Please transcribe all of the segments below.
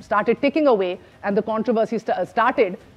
started ticking away and the controversy started,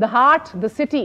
the heart, the city,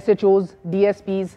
SHOs, DSPs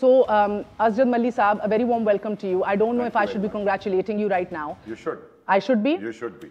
So, Asjad Malli Saab, a very warm welcome to you. I don't know if I should be congratulating you right now. You should. I should be? You should be.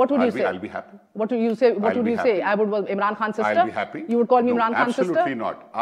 What would you say? I'll be happy. What would you say? What would you say? I would Imran Khan's sister. I'll be happy. You would call me Imran Khan's sister? Absolutely not.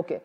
Okay.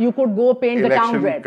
you could go paint the town red।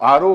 RO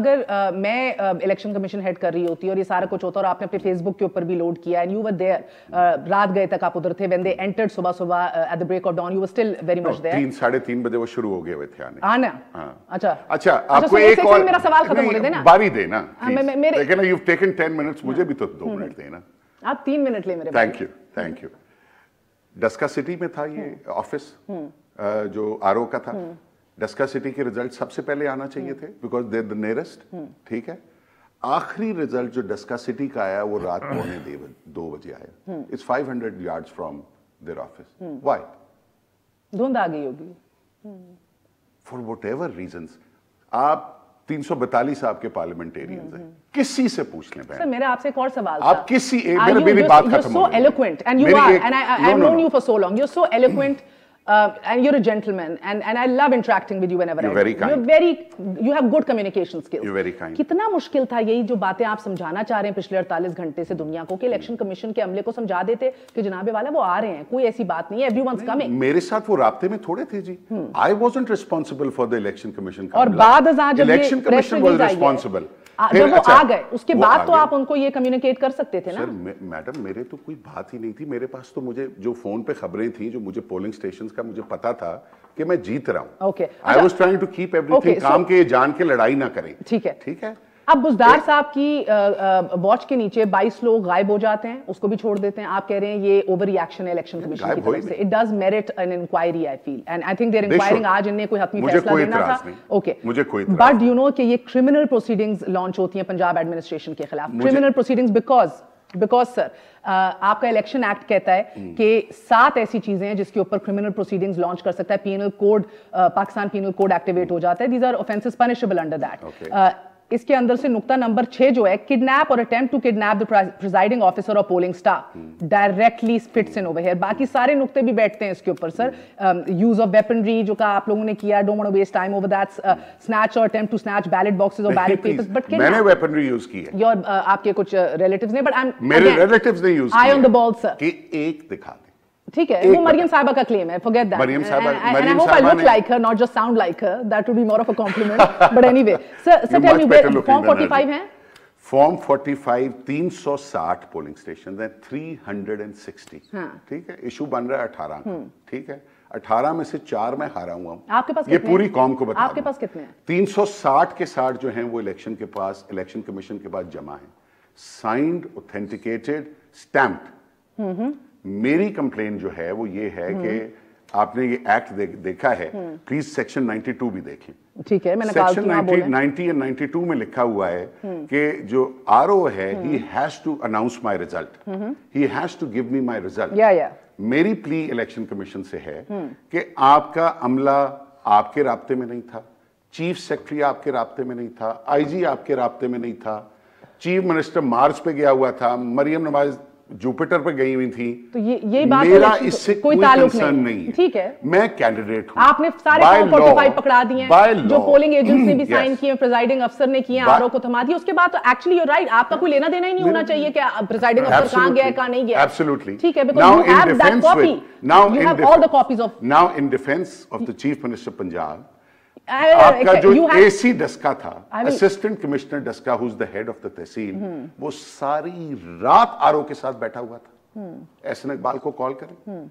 اگر میں election commission head کر رہی ہوتی اور یہ سارا کچھ ہوتا اور آپ نے اپنے فیس بک کے اوپر بھی لوڈ کیا اینڈ یو ور دیئر, رات گئے تک آپ ادھر تھے, when they entered صبح at the break of dawn you were still very much there. 3-3:30 بجے وہ شروع ہو گئے ہوئے تھے آنا. اچھا آپ کو ایک اور میرا سوال ختم ہونے دینا, باری دینا, لیکن you've taken 10 minutes, مجھے بھی تو 2 منٹ دینا. آپ 3 منٹ لیں میرے. Thank you. ڈسکا سٹی میں تھا یہ آفس جو آر او کا تھا. ڈسکا سٹی کے ریزلٹ سب سے پہلے آنا چاہیے تھے بیکاز دے دا نیئرسٹ. ٹھیک ہے, آخری ریزلٹ جو ڈسکا سٹی کا آیا وہ رات 2 بجے آیا. It's 500 yards from their office. Why? دھند آ گئی ہوگی فار وٹ ایور ریزنس. آپ 342 آپ کے پارلیمنٹیرینز ہیں, کسی سے پوچھ لیں. سر میرا آپ سے ایک اور سوال آپ کسی میری بات ختم ہو گئی. You're so eloquent and you are, and I have known you for so long. You're so eloquent. And you're a gentleman, and I love interacting with you whenever I do. You have good communication skills. You're very kind. کتنا مشکل تھا یہی جو باتیں آپ سمجھانا چاہ رہے ہیں پچھلے 48 گھنٹے سے دنیا کو, کہ الیکشن کمیشن کے عملے کو سمجھا دیتے کہ جناب والا وہ آ رہے ہیں, کوئی ایسی بات نہیں ہے, everyone's coming. میرے ساتھ وہ رابطے میں تھوڑے تھے جی. I wasn't responsible for the election commission. اور بعد ازاں جب election commission was responsible. جب وہ آ گئے اس کے بعد تو آپ ان کو یہ کمیونیکیٹ کر سکتے تھے نا. سر میڈم میرے تو کوئی بات ہی نہیں تھی. میرے پاس تو مجھے جو فون پہ خبریں تھیں, جو مجھے پولنگ اسٹیشنز کا مجھے پتا تھا کہ میں جیت رہا ہوں. Okay, I was trying to keep everything کام, کے جان کے لڑائی نہ کریں. ٹھیک ہے, ٹھیک ہے. اب بزدار صاحب کی واچ کے نیچے 22 لوگ غائب ہو جاتے ہیں, اس کو بھی چھوڑ دیتے ہیں. آپ کہہ رہے ہیں یہ اوور ری ایکشن ہے الیکشن کمیشن کی طرف سے. It does merit an inquiry I feel, and I think they are inquiring. آج انہیں کوئی حتمی فیصلہ لینا تھا. اوکے, بٹ یو نو کہ یہ کرمنل پروسیڈنگز لانچ ہوتی ہیں پنجاب ایڈمنسٹریشن کے خلاف. کرمنل پروسیڈنگز بیکاز سر آپ کا الیکشن ایکٹ کہتا ہے کہ 7 ایسی چیزیں ہیں جس کے اوپر کرمنل پروسیڈنگز لانچ کر سکتا ہے. Panel code, Pakistan panel code activate ہو جاتا ہے. These are offences punishable under that. اس کے اندر سے نقطہ نمبر 6 جو ہے, کڈنیپ اور attempt to kidnap the presiding officer اور polling staff directly fits in over here. باقی سارے نقطے بھی بیٹھتے ہیں اس کے اوپر. سر یوز آف ویپنری جو کہا آپ لوگوں نے کیا, don't want to waste time over that. Snatch اور attempt to snatch ballot boxes اور بیلٹ پیپرز. بٹ میں نے ویپنری یوز کی ہے. یور آپ کے کچھ ریلیٹیوز نے, بٹ میرے ریلیٹیوز نے یوز کی. آئی آن دی بال سر. کہ ایک دکھا دیں. ٹھیک ہے, وہ مریم صاحبہ کا کلیم ہے. Forget that. مریم صاحبہ, and I hope I look like her, not just sound like her. That would be more of a compliment. But anyway, sir tell me where Form 45 ہیں. Form 45 360 پولنگ اسٹیشن ہیں, 360. ٹھیک ہے, issue بن رہا ہے 18. ٹھیک ہے, 18 میں سے 4 میں ہارا ہوا ہوں. آپ کے پاس یہ پوری قوم کو بتا. آپ کے پاس کتنے ہیں؟ 360 کے 60 جو ہیں وہ الیکشن کے پاس, الیکشن کمیشن کے پاس جمع ہیں, سائنڈ, اوتھینٹیکیٹڈ, اسٹیمپڈ. میری کمپلین جو ہے وہ یہ ہے کہ آپ نے یہ ایکٹ دیکھا ہے, پلیز سیکشن 92 بھی دیکھیں. ٹھیک ہے, میں نے سیکشن 90 اور 92 میں لکھا ہوا ہے کہ جو آر او ہے, he has to announce my result, he has to give me my result. میری پلی الیکشن کمیشن سے ہے کہ آپ کا عملہ آپ کے رابطے میں نہیں تھا, چیف سیکرٹری آپ کے رابطے میں نہیں تھا, آئی جی آپ کے رابطے میں نہیں تھا, چیف منسٹر مارس پہ گیا ہوا تھا, مریم نواز جوپیٹر پہ گئی ہوئی تھی. تو یہ بات میرا اس سے کوئی تعلق نہیں ہے. ٹھیک ہے, میں کینڈیڈیٹ ہوں. آپ نے سارے فارم 45 پکڑا دیے ہیں جو پولنگ ایجنٹس نے بھی سائن کیے, پریزائڈنگ افسر نے کیے, آر او کو تھما دیا. اس کے بعد تو ایکچولی یو رائٹ, آپ کا کوئی لینا دینا ہی نہیں ہونا چاہیے کہ پریزائڈنگ افسر کہاں گیا ہے کہاں نہیں گیا. ایبسولوٹلی. ٹھیک ہے, because you have that copy, you have all the copies off. Now in defence of the chief minister Punjab, آپ کا جو اے سی ڈسکا تھا, assistant commissioner Daska, who is the head of the tehsil, وہ ساری رات آر او کے ساتھ بیٹھا ہوا تھا. احسن اقبال کو کال کریں,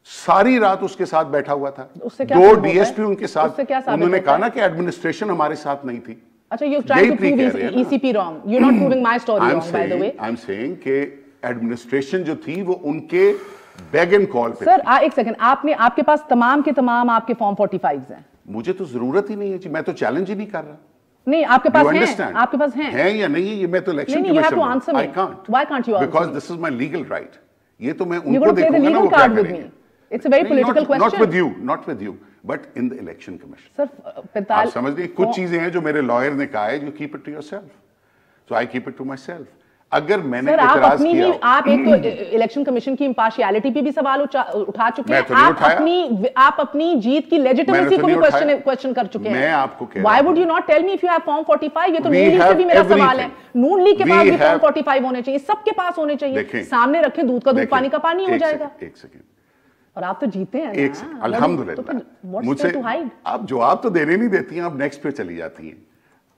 ساری رات اس کے ساتھ بیٹھا ہوا تھا. 2 ڈی ایس پی ان کے ساتھ. انہوں نے کہا نا کہ ایڈمنسٹریشن ہمارے ساتھ نہیں تھی. اچھا, you're trying to prove ECP wrong. You're not proving my story wrong, by the way. I'm saying کہ ایڈمنسٹریشن جو تھی وہ ان کے بیگ اینڈ کال پہ. سر ایک سیکنڈ, آپ کے پاس تمام کے تمام آپ کے فارم 45 ہیں. مجھے تو ضرورت ہی نہیں ہے جی, میں تو چیلنج ہی نہیں کر رہا. نہیں, آپ کے پاس ہیں, آپ کے پاس ہیں یا نہیں, یہ میں تو الیکشن کمیشن ہوں. I can't. Why can't you answer me? Because this is my legal right. یہ تو میں ان کو دیکھوں گا نا وہ کیا کریں گے. It's a very political question. Not with you, but in the election commission. Sir, آپ سمجھ لیں, کچھ چیزیں ہیں جو میرے لائر نے کہا ہے, you keep it to yourself. So I keep it to myself. اگر میں نے اعتراض کیا, آپ ایک تو الیکشن کمیشن کی امپارشیالٹی پہ بھی سوال اٹھا چکے ہیں, آپ اپنی جیت کی لیجیٹمیسی کو بھی کوسچن کر چکے ہیں. میں آپ کو کہہ رہا ہوں, why would you not tell me if you have form 45? یہ تو نون لیگ سے بھی میرا سوال ہے. نون لیگ کے پاس بھی form 45 ہونے چاہیے, سب کے پاس ہونے چاہیے. سامنے رکھے دودھ کا دودھ, پانی کا پانی ہو جائے گا. ایک سیکنڈ, اور آپ تو جیتے ہیں. ایک سیکنڈ, الحمدللہ. مجھ سے آپ جواب تو دینے نہیں دیتی ہیں, آپ نیکسٹ پہ چلی جاتی ہیں.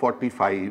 45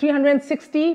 360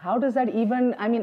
How does that even, I mean,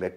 let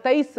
23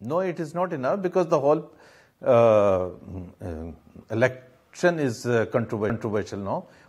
No, it is not enough because the whole election is controversial now.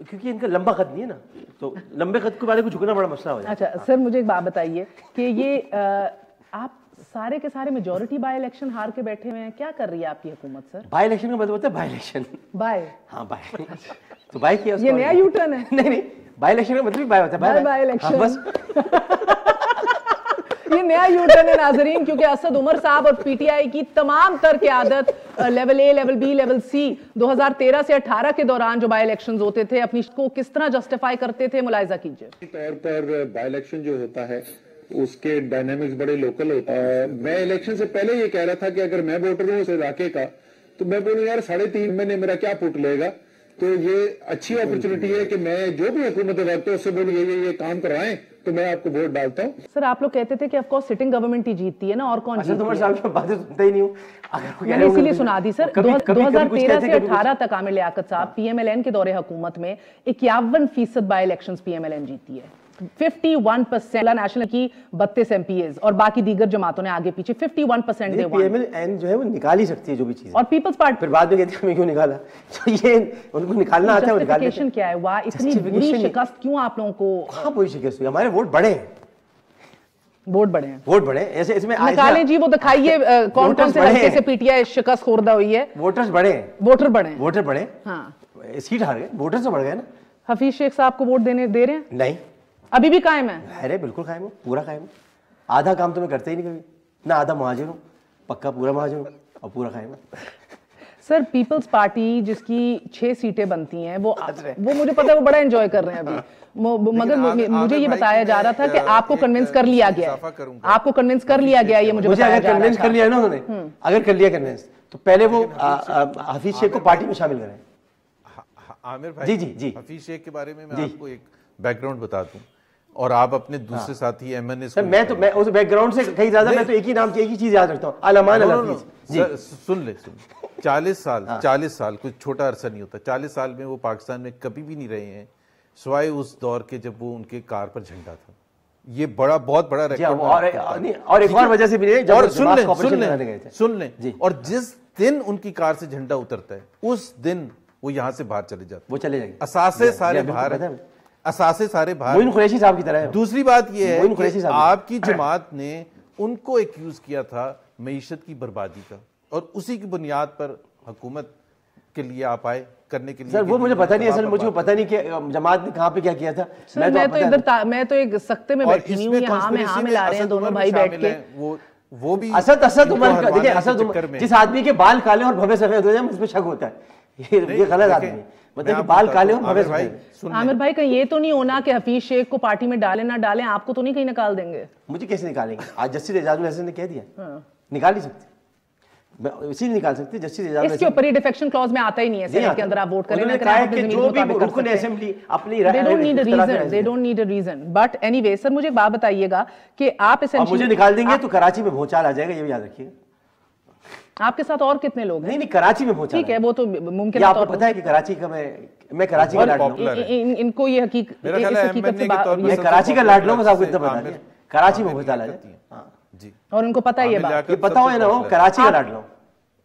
کیونکہ ان کا لمبا قد نہیں ہے نا, تو لمبے قد کے والے کو جھکنا بڑا مسئلہ ہو جاتا ہے. اچھا سر مجھے ایک بات بتائیے کہ یہ آپ سارے کے سارے میجورٹی بائی الیکشن ہار کے بیٹھے ہوئے ہیں, کیا کر رہی ہے آپ کی حکومت سر؟ بائی الیکشن کا مطلب ہوتا ہے بائی الیکشن. بائی, ہاں بائی, تو بائی کیا یہ نیا یو ٹرن ہے. نہیں بائی الیکشن کا مطلب بائی ہوتا ہے, بائی الیکشن بس. یہ نیا یو ٹرن ہے ناظرین, کیونکہ اسد عمر صاحب اور پی ٹی آئی کی تمام تر قیادت level A, level B, level C 2013 سے 18 کے دوران جو بائی الیکشنز ہوتے تھے اپنی کو کس طرح جسٹیفائی کرتے تھے, ملاحظہ کیجئے. طور پر بائی الیکشن جو ہوتا ہے اس کے ڈائنامکس بڑے لوکل ہوتے ہیں. میں الیکشن سے پہلے یہ کہہ رہا تھا کہ اگر میں ووٹر ہوں اس علاقے کا تو میں بولوں یار 3.5 مہینے میرا کیا پٹ لے گا, تو یہ اچھی اپرچونٹی ہے کہ میں جو بھی حکومت وقت ہے اس سے بولوں یہ کام کروائیں تو میں آپ کو ووٹ ڈالتا ہوں. سر آپ لوگ کہتے تھے کہ آف کورس سٹنگ گورنمنٹ ہی جیتتی ہے نا, اور کون جیتتی ہے؟ عمر صاحب کی باتیں سنتا ہی نہیں ہوں, میں نے اسی لیے سنا دی سر. 2013 سے 18 تک عامر لیاقت صاحب پی ایم ایل این کے دور حکومت میں 51% by elections P M L N جیتی ہے. 51% نیشنل کی 32 ایم پی ایز اور باقی دیگر جماعتوں نے آگے پیچھے 51% دے. پی ایم ایل این جو ہے وہ نکال ہی سکتی ہے جو بھی چیز, اور پیپلز پارٹی پھر بعد میں کہتے ہیں ہمیں کیوں نکالا, تو یہ ان کو نکالنا آتا ہے. جسٹیفیکیشن کیا ہے, واہ اتنی بری شکست کیوں آپ لوگوں کو؟ کہاں بری شکست ہوئی, ہمارے ووٹ بڑے ہیں. ووٹ بڑے ہیں, ووٹ بڑے ہیں, ایسے اس میں نکالیں جی, وہ دکھائیے کون کون سے حلقے سے پی ٹی آئی شکست خوردہ ہوئی ہے. ووٹرز بڑے ہیں, ووٹر بڑے ہیں, ووٹر بڑے, ہاں سیٹ ہار گئے, ووٹر سے بڑھ گئے نا. حفیظ شیخ صاحب کو ووٹ دے رہے ہیں؟ نہیں, ابھی بھی قائم ہے. ارے بالکل قائم ہوں, پورا قائم ہوں. آدھا کام تو میں کرتا ہی نہیں کبھی, نہ آدھا مہاجر ہوں, پکا پورا مہاجر ہوں اور پورا قائم ہوں. سر پیپلز پارٹی جس کی 6 سیٹیں بنتی ہیں وہ مجھے پتا ہے وہ بڑا انجوائے کر رہے ہیں ابھی, مگر مجھے یہ بتایا جا رہا تھا کہ آپ کو کنونس کر لیا گیا ہے, آپ کو کنونس کر لیا گیا, یہ مجھے اگر کنونس کر لیا نا انہوں نے, اگر کر لیا کنونس تو پہلے وہ حفیظ شیخ کو پارٹی میں شامل کریں. عامر بھائی, جی حفیظ شیخ کے بارے میں آپ کو ایک بیک گراؤنڈ بتا دوں, اور آپ اپنے دوسرے ساتھی ایم این اے میں اس بیک گراؤنڈ سے کہیں زیادہ, میں تو ایک ہی نام کی ایک ہی چیز یاد رکھتا ہوں, علمان الحفیظ. سن لے 40 سال کوئی چھوٹا عرصہ نہیں ہوتا. 40 سال میں وہ پاکستان میں کبھی بھی نہیں رہے ہیں سوائے اس دور کے جب وہ ان کے کار پر جھنڈا تھا. یہ بہت بڑا ریکارڈ. اور ایک اور وجہ سے بھی نہیں, اور سن لیں, اور جس دن ان کی کار سے جھنڈا اترتا ہے اس دن وہ یہاں سے باہر چلے جاتے, وہ چلے جائیں گے, اثاثے سارے باہر, اثاثے سارے باہر. معین قریشی صاحب کی طرح ہے. دوسری بات یہ ہے کہ آپ کی جماعت نے ان کو ایکیوز کیا تھا معیشت کی بربادی کا, اور اسی کی بنیاد پر حکومت کے لیے آپ آئے کرنے کے لیے. سر وہ مجھے پتہ نہیں, اصل مجھے پتہ نہیں کہ جماعت نے کہاں پہ کیا کیا تھا. میں تو ایک سختے میں بیٹھی ہوں, یہاں میں ہاں ملا رہے ہیں دونوں بھائی بیٹھ کے. وہ بھی اسد عمر, دیکھیں اسد عمر جس آدمی کے بال کالے اور بھوے سفید ہو جائیں اس پہ شک ہوتا ہے, یہ غلط آدمی ہے, مطلب کہ بال کالے اور بھوے سفید. عامر بھائی کہیں یہ تو نہیں ہونا کہ حفیظ شیخ کو پارٹی میں ڈالیں نہ ڈالیں, آپ کو تو نہیں کہیں نکال دیں گے؟ مجھے کیسے نکالیں گے؟ آج جسٹس اعجاز الحسن نے کہہ دیا, نکال نہیں سکتے, اسی نہیں نکال سکتے. جسٹس اعجاز اس کے اوپر ہی ڈیفیکشن کلاز میں آتا ہی نہیں ہے سینٹ کے اندر آپ ووٹ کریں, جو بھی رکن اسمبلی اپنی they don't need a reason. But anyway سر مجھے ایک بات بتائیے گا کہ آپ مجھے نکال دیں گے تو کراچی میں بھونچال آ جائے گا, یہ بھی یاد رکھیے. آپ کے ساتھ اور کتنے لوگ ہیں؟ نہیں کراچی میں بھونچال, ٹھیک ہے وہ تو ممکن ہے. آپ کو پتا ہے کہ کراچی کا میں کراچی کا لاڈ لوں, ان کو یہ حقیقت سے میں کراچی کا لاڈ لوں, بس آپ کو اتنا بتا دیں کراچی میں بھونچال آ جائے, اور ان کو پتا ہے یہ بات, یہ پتا ہو نا وہ کراچی کا لاڈ لوں.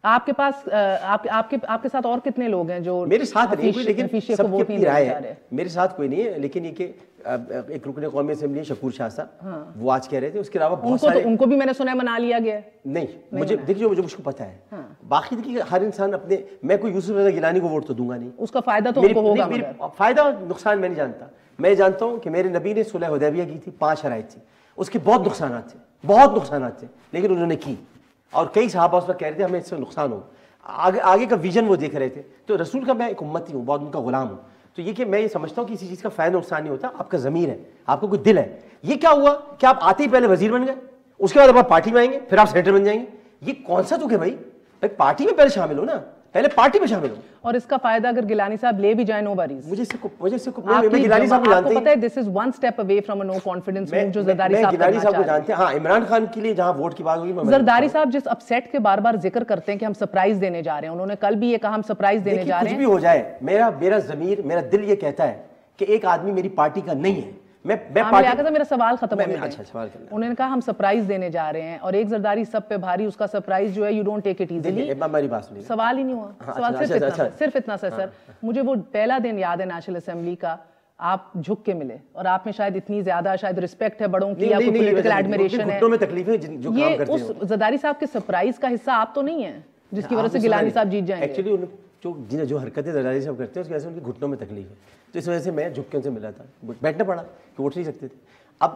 آپ کے پاس آپ کے ساتھ اور کتنے لوگ ہیں جو میرے ساتھ نہیں کوئی, لیکن سب کی اپنی رائے ہے, میرے ساتھ کوئی نہیں ہے. لیکن یہ کہ ایک رکن قومی اسمبلی شکور شاہ صاحب, وہ آج کہہ رہے تھے, اس کے علاوہ بہت سارے, ان کو بھی میں نے سنا ہے منا لیا گیا ہے. نہیں مجھے دیکھیے جو مجھ کو پتا ہے, باقی دیکھیے ہر انسان اپنے, میں کوئی یوسف رضا گیلانی کو ووٹ تو دوں گا نہیں, اس کا فائدہ تو ان کو ہوگا. فائدہ اور نقصان میں نہیں جانتا. میں جانتا ہوں کہ میرے نبی نے صلح حدیبیہ کی تھی, 5 شرائط تھی, اس کے بہت نقصانات تھے, لیکن انہوں نے کی. اور کئی صحابہ اس وقت کہہ رہے تھے ہمیں اس سے نقصان ہو, آگے کا ویژن وہ دیکھ رہے تھے. تو رسول کا میں ایک امتی ہوں, بہت ان کا غلام ہوں. تو یہ کہ میں یہ سمجھتا ہوں کہ کسی چیز کا فائدہ نقصان نہیں ہوتا, آپ کا ضمیر ہے, آپ کا کوئی دل ہے. یہ کیا ہوا کہ آپ آتے ہی پہلے وزیر بن گئے, اس کے بعد آپ پارٹی میں آئیں گے, پھر آپ سینیٹر بن جائیں گے. یہ کون سا تک ہے بھائی پارٹی میں پہلے شامل ہو نا, پہلے پارٹی میں شامل ہو. اور اس کا فائدہ اگر گیلانی صاحب لے بھی جائیں, نو وریز. میں گیلانی صاحب کو جانتے ہیں, پتہ ہے this is one step away from a no confidence move جو زرداری صاحب گیلانی صاحب کو جانتے ہیں. ہاں عمران خان کے لیے جہاں ووٹ کی بات ہوگی, زرداری صاحب جس اپسیٹ کے بار بار ذکر کرتے ہیں کہ ہم سرپرائز دینے جا رہے ہیں, انہوں نے کل بھی یہ کہا ہم سرپرائز دینے جا رہے ہیں. کچھ بھی ہو جائے, میرا ضمیر, میرا دل یہ کہتا ہے کہ ایک آدمی میری پارٹی کا نہیں ہے, میرا سوال ختم ہونے اچھا سوال کرنا. انہوں نے کہا ہم سرپرائز دینے جا رہے ہیں اور ایک زرداری سب پہ بھاری, اس کا سرپرائز جو ہے you don't take it easily. ہماری بات سنیے, سوال ہی نہیں ہوا, سوال صرف اتنا سر. مجھے وہ پہلا دن یاد ہے نیشنل اسمبلی کا, آپ جھک کے ملے اور آپ میں شاید اتنی زیادہ شاید رسپیکٹ ہے بڑوں کی, آپ کو پولیٹیکل ایڈمیریشن ہے. یہ اس زرداری صاحب کے سرپرائز کا حصہ آپ تو نہیں ہیں جس کی وجہ سے گیلانی صاحب جیت جائیں گے. ایکچولی جو حرکتیں زرداری صاحب کرتے ہیں اس کی وجہ سے ان کے گھٹنوں میں تکلیف ہے, تو اس وجہ سے میں جھک کے ان سے ملا تھا, بیٹھنا پڑا کہ ووٹ نہیں سکتے تھے. اب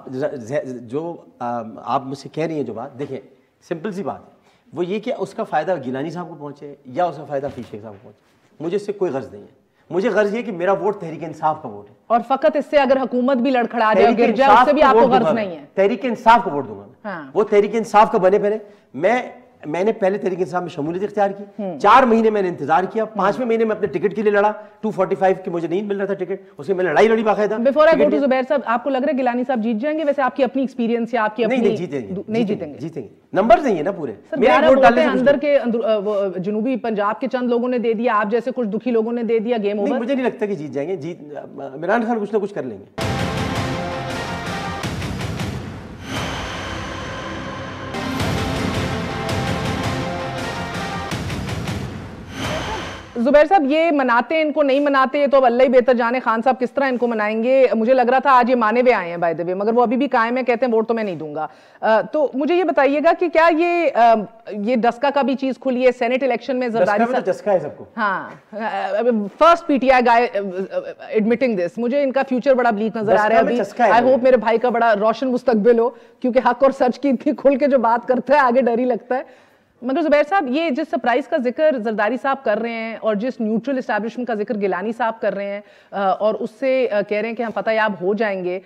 جو آپ مجھ سے کہہ رہی ہیں جو بات, دیکھیں سمپل سی بات ہے, وہ یہ کہ اس کا فائدہ گیلانی صاحب کو پہنچے یا اس کا فائدہ حفیظ شیخ صاحب کو پہنچے, مجھے اس سے کوئی غرض نہیں ہے. مجھے غرض یہ کہ میرا ووٹ تحریک انصاف کا ووٹ ہے, اور فقط اس سے اگر حکومت بھی لڑکھڑا جائے اور گر جائے اس سے بھی آپ کو غرض نہیں ہے. تحریک انصاف کو ووٹ دوں گا میں, وہ تحریک انصاف کا بنے پھرے. میں نے پہلے تحریک انصاف میں شمولیت اختیار کی, 4 مہینے میں نے انتظار کیا, 5ویں مہینے میں اپنے ٹکٹ کے لیے لڑا, 245 کی مجھے نہیں مل رہا تھا ٹکٹ, اس کی میں لڑائی لڑی باقاعدہ. بیفور آئی گو ٹو زبیر صاحب, آپ کو لگ رہا ہے گیلانی صاحب جیت جائیں گے؟ ویسے آپ کی اپنی ایکسپیرینس یا آپ کی اپنی نہیں جیتیں گے, نمبرز نہیں ہے نا پورے. میرا ووٹ اندر کے جنوبی پنجاب کے چند لوگوں نے دے دیا, آپ جیسے کچھ دکھی لوگوں نے دے دیا, گیم اوور. مجھے نہیں لگتا کہ جیت جائیں گے. عمران خان کچھ نہ کچھ کر لیں گے. زبیر صاحب یہ مناتے ان کو نہیں مناتے تو اب اللہ ہی بہتر جانے, خان صاحب کس طرح ان کو منائیں گے. مجھے لگ رہا تھا آج یہ مانے ہوئے آئے ہیں بائی دا وے, مگر وہ ابھی بھی قائم ہے, کہتے ہیں ووٹ تو میں نہیں دوں گا. تو مجھے یہ بتائیے گا کہ کیا یہ ڈسکا کا بھی چیز کھلی ہے سینٹ الیکشن میں؟ زرداری صاحب ڈسکا ہے سب کو, ہاں, first P T I guy admitting this. مجھے ان کا فیوچر بڑا بلیک نظر آ رہا ہے ابھی. آئی ہوپ میرے بھائی کا بڑا روشن مستقبل ہو, کیونکہ حق اور سچ کی اتنی کھل کے جو بات کرتا ہے آگے ڈر ہی لگتا ہے. مگر زبیر صاحب یہ جس سرپرائز کا ذکر زرداری صاحب کر رہے ہیں اور جس نیوٹرل اسٹیبلشمنٹ کا ذکر گیلانی صاحب کر رہے ہیں اور اس سے کہہ رہے ہیں کہ ہم فتح یاب ہو جائیں گے,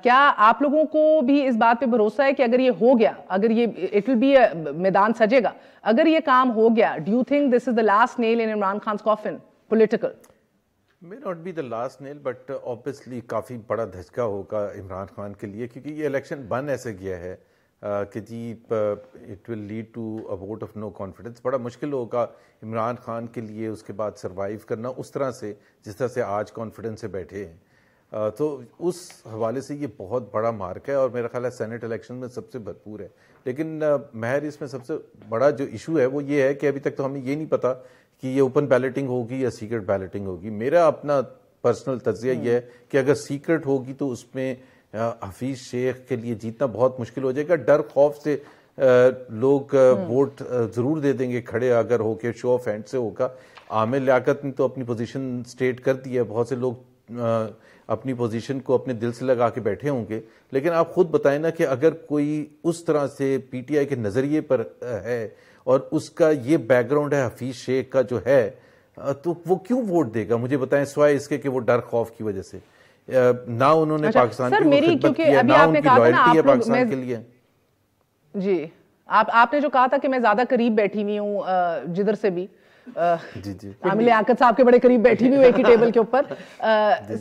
کیا آپ لوگوں کو بھی اس بات پہ بھروسہ ہے کہ اگر یہ ہو گیا, اگر یہ اٹ ول بی میدان سجے گا, اگر یہ کام ہو گیا, do you think this is the last nail in Imran Khan's coffin political? may not be the last nail but obviously کافی بڑا دھچکا ہوگا عمران خان کے لیے, کیونکہ یہ الیکشن بن ایسے گیا ہے کہ جی it will lead to a vote of no confidence. بڑا مشکل ہوگا عمران خان کے لیے اس کے بعد سروائیو کرنا اس طرح سے جس طرح سے آج کانفیڈنس سے بیٹھے ہیں. تو اس حوالے سے یہ بہت بڑا مارک ہے, اور میرا خیال ہے سینٹ الیکشن میں سب سے بھرپور ہے. لیکن مہر اس میں سب سے بڑا جو ایشو ہے وہ یہ ہے کہ ابھی تک تو ہمیں یہ نہیں پتا کہ یہ اوپن بیلٹنگ ہوگی یا سیکرٹ بیلٹنگ ہوگی. میرا اپنا پرسنل تجزیہ یہ ہے کہ اگر سیکرٹ ہوگی تو اس میں حفیظ شیخ کے لیے جیتنا بہت مشکل ہو جائے گا. ڈر خوف سے لوگ ووٹ ضرور دے دیں گے کھڑے اگر ہو کے, شو آف ہینڈ سے ہوگا. عامر لیاقت نے تو اپنی پوزیشن سٹیٹ کر دی ہے, بہت سے لوگ اپنی پوزیشن کو اپنے دل سے لگا کے بیٹھے ہوں گے. لیکن آپ خود بتائیں نا کہ اگر کوئی اس طرح سے پی ٹی آئی کے نظریے پر ہے اور اس کا یہ بیک گراؤنڈ ہے حفیظ شیخ کا جو ہے, تو وہ کیوں ووٹ دے گا؟ مجھے بتائیں, سوائے اس کے کہ وہ ڈر خوف کی وجہ سے. نہ انہوں نے پاکستان کی خدمت کی ہے, نہ ان کی لائلٹی ہے پاکستان کے لیے. جی آپ نے جو کہا تھا کہ میں زیادہ قریب بیٹھی ہوئی ہوں جدھر سے بھی, عامر لیاقت صاحب کے بڑے قریب بیٹھی ہوئی ہوں ایک ہی ٹیبل کے اوپر.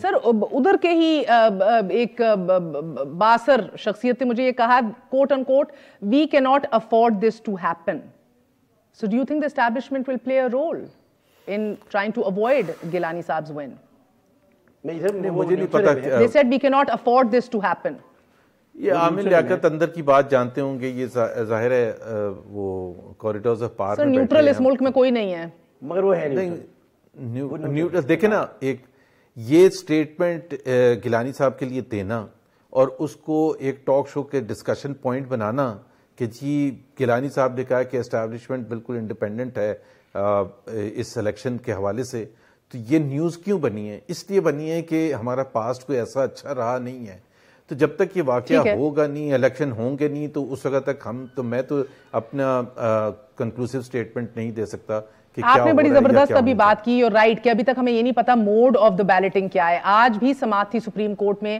سر ادھر کے ہی ایک باثر شخصیت نے مجھے یہ کہا کوٹ ان کوٹ, we can not afford this to happen. So do you think the establishment will play a role in trying to avoid Gilani saab's win? مجھے نہیں پتا. They said we cannot afford this to happen. یہ عامر لیاقت اندر کی بات جانتے ہوں گے, یہ ظاہر ہے وہ کوریڈورز آف پاور میں نیوٹرل اس ملک میں کوئی نہیں ہے, مگر وہ ہے نیوٹرل. دیکھیں نا, ایک یہ سٹیٹمنٹ گیلانی صاحب کے لیے دینا اور اس کو ایک ٹاک شو کے ڈسکشن پوائنٹ بنانا کہ جی گیلانی صاحب نے کہا کہ اسٹیبلشمنٹ بالکل انڈیپینڈنٹ ہے اس الیکشن کے حوالے سے, تو یہ نیوز کیوں بنی ہے؟ اس لیے بنی ہے کہ ہمارا پاسٹ کوئی ایسا اچھا رہا نہیں ہے. تو جب تک یہ واقعہ ہوگا نہیں, الیکشن ہوں گے نہیں, تو اس وقت تک میں تو اپنا کنکلوسیو سٹیٹمنٹ نہیں دے سکتا. آپ نے بڑی زبردست ابھی بات کی, اور رائٹ کہ ابھی تک ہمیں یہ نہیں پتا موڈ آف دا بیلٹنگ کیا ہے. آج بھی سماعت تھی سپریم کورٹ میں,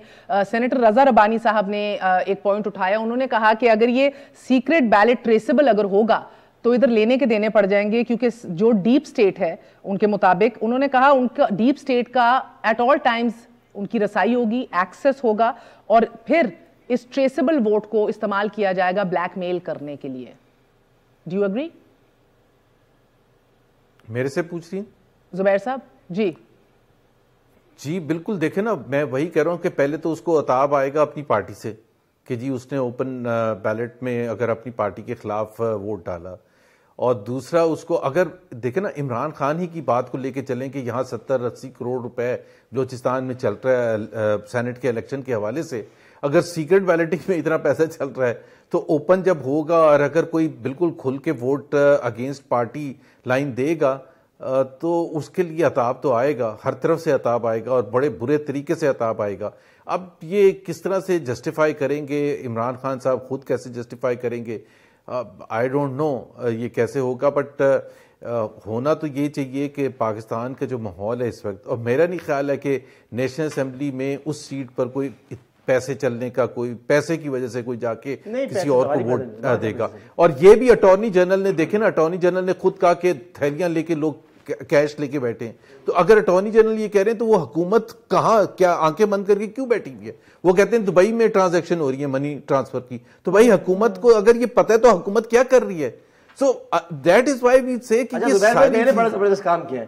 سینیٹر رضا ربانی صاحب نے ایک پوائنٹ اٹھایا. انہوں نے کہا کہ اگر یہ سیکرٹ بیلٹ ٹریسیبل اگر ہوگا تو ادھر لینے کے دینے پڑ جائیں گے, کیونکہ جو ڈیپ سٹیٹ ہے ان کے مطابق, انہوں نے کہا ان کا ڈیپ سٹیٹ کا ایٹ آل ٹائمز ان کی رسائی ہوگی, ایکسس ہوگا, اور پھر اس ٹریسیبل ووٹ کو استعمال کیا جائے گا بلیک میل کرنے کے لیے. Do you agree? میرے سے پوچھ رہی ہیں زبیر صاحب؟ جی جی بالکل، دیکھیں نا، میں وہی کہہ رہا ہوں کہ پہلے تو اس کو عطاب آئے گا اپنی پارٹی سے کہ جی اس نے اوپن بیلٹ میں اگر اپنی پارٹی کے خلاف ووٹ ڈالا، اور دوسرا اس کو اگر دیکھیں نا عمران خان ہی کی بات کو لے کے چلیں کہ یہاں 70-80 کروڑ روپے بلوچستان میں چل رہا ہے سینٹ کے الیکشن کے حوالے سے، اگر سیکرٹ بیلٹنگ میں اتنا پیسہ چل رہا ہے تو اوپن جب ہوگا اور اگر کوئی بالکل کھل کے ووٹ اگینسٹ پارٹی لائن دے گا تو اس کے لیے عطاب تو آئے گا، ہر طرف سے عطاب آئے گا اور بڑے برے طریقے سے عطاب آئے گا۔ اب یہ کس طرح سے جسٹیفائی کریں گے عمران خان صاحب، خود کیسے جسٹیفائی کریں گے، آئی ڈونٹ نو یہ کیسے ہوگا، بٹ ہونا تو یہ چاہیے کہ پاکستان کا جو ماحول ہے اس وقت، اور میرا نہیں خیال ہے کہ نیشنل اسمبلی میں اس سیٹ پر کوئی پیسے چلنے کا، کوئی پیسے کی وجہ سے کوئی جا کے کسی اور کو ووٹ دے گا۔ اور یہ بھی اٹارنی جنرل نے، دیکھیں نا اٹارنی جنرل نے خود کہا کہ تھیلیاں لے کے لوگ کیش لے کے بیٹھے ہیں، تو اگر اٹارنی جنرل یہ کہہ رہے ہیں تو وہ حکومت کہاں کیا آنکھیں بند کر کے کیوں بیٹھی ہوئی ہے؟ وہ کہتے ہیں دبئی میں ٹرانزیکشن ہو رہی ہے منی ٹرانسفر کی، تو بھائی حکومت کو اگر یہ پتہ ہے تو حکومت کیا کر رہی ہے؟ So that is why we سے کہ یہ ساری میں نے بڑا زبردست کام کیا ہے،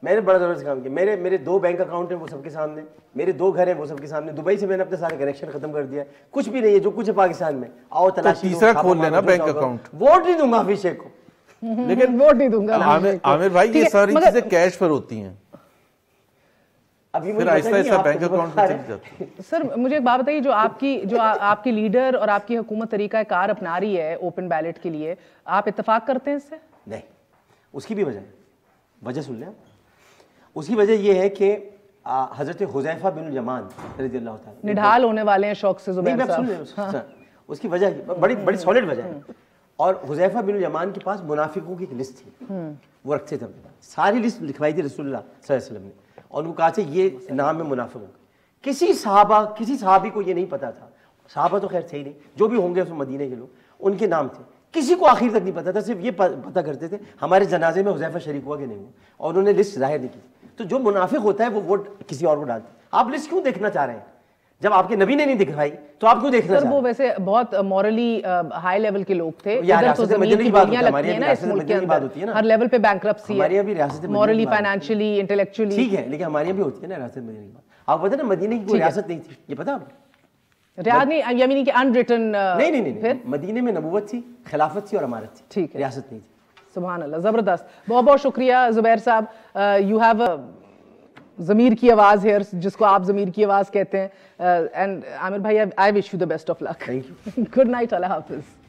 میں نے بڑا زبردست کام کیا، میرے 2 بینک اکاؤنٹ ہیں وہ سب کے سامنے، میرے 2 گھر ہیں وہ سب کے سامنے، دبئی سے میں نے اپنے سارے کنیکشن ختم کر دیا ہے، کچھ بھی نہیں ہے جو کچھ ہے پاکستان میں، آؤ تلاشی تیسرا کھول لینا بینک اکاؤنٹ، ووٹ نہیں دوں گا حفیظ شیخ کو، لیکن ووٹ نہیں دوں گا عامر بھائی، یہ ساری چیزیں کیش پر ہوتی ہیں، ابھی پھر آہستہ آہستہ بینک اکاؤنٹ میں چلی جاتی ہے۔ سر مجھے ایک بات بتائیے، جو آپ کی لیڈر اور آپ کی حکومت طریقہ کار اپنا رہی ہے اوپن بیلٹ کے لیے، آپ اتفاق کرتے ہیں اس سے؟ نہیں، اس کی بھی وجہ سن لیں، اس کی وجہ یہ ہے کہ حضرت حذیفہ بن الیمان رضی اللہ تعالیٰ نڈھال ہونے والے ہیں شوق سے زبیر صاحب، اس کی وجہ بڑی سالڈ وجہ ہے، اور حذیفہ بن الیمان کے پاس منافقوں کی ایک لسٹ تھی، وہ رکھتے تھے، ساری لسٹ لکھوائی تھی رسول اللہ صلی اللہ علیہ وسلم نے، اور ان کو کہا تھا یہ نام ہے منافقوں کا۔ کسی صحابی کو یہ نہیں پتا تھا، صحابہ تو خیر تھے ہی نہیں، جو بھی ہوں گے اس مدینے کے لوگ ان کے نام تھے، کسی کو آخر تک نہیں پتا تھا، صرف یہ پتا کرتے تھے ہمارے جنازے میں حذیفہ شریک ہوا کہ نہیں ہوا، اور انہوں نے لسٹ ظاہر نہیں کی۔ تو جو منافق ہوتا ہے وہ ووٹ کسی اور کو ڈالتے ہیں۔ آپ لسٹ کیوں دیکھنا چاہ رہے ہیں؟ جب آپ کے نبی نے نہیں دکھائی تو آپ کیوں دیکھنا چاہ رہے ہیں؟ وہ ویسے بہت مورلی ہائی لیول کے لوگ تھے، ہر لیول پہ بینکرپسی ہے، مورلی فائنینشلی انٹلیکچولی، ٹھیک ہے، لیکن ہمارے یہاں بھی ہوتی ہے نا ریاست مدینہ کی بات۔ آپ پتہ نا مدینے کی کوئی ریاست نہیں تھی، یہ پتا آپ کو؟ ریاض نہیں، یعنی کہ انریٹن، نہیں، مدینے میں نبوت تھی، خلافت تھی اور امارت تھی، ٹھیک ہے، ریاست نہیں تھی۔ سبحان اللہ، زبردست، بہت بہت شکریہ زبیر صاحب، یو ہیو ضمیر کی آواز ہے جس کو آپ ضمیر کی آواز کہتے ہیں، اینڈ عامر بھائی I wish you the best of luck, good night, Allah حافظ۔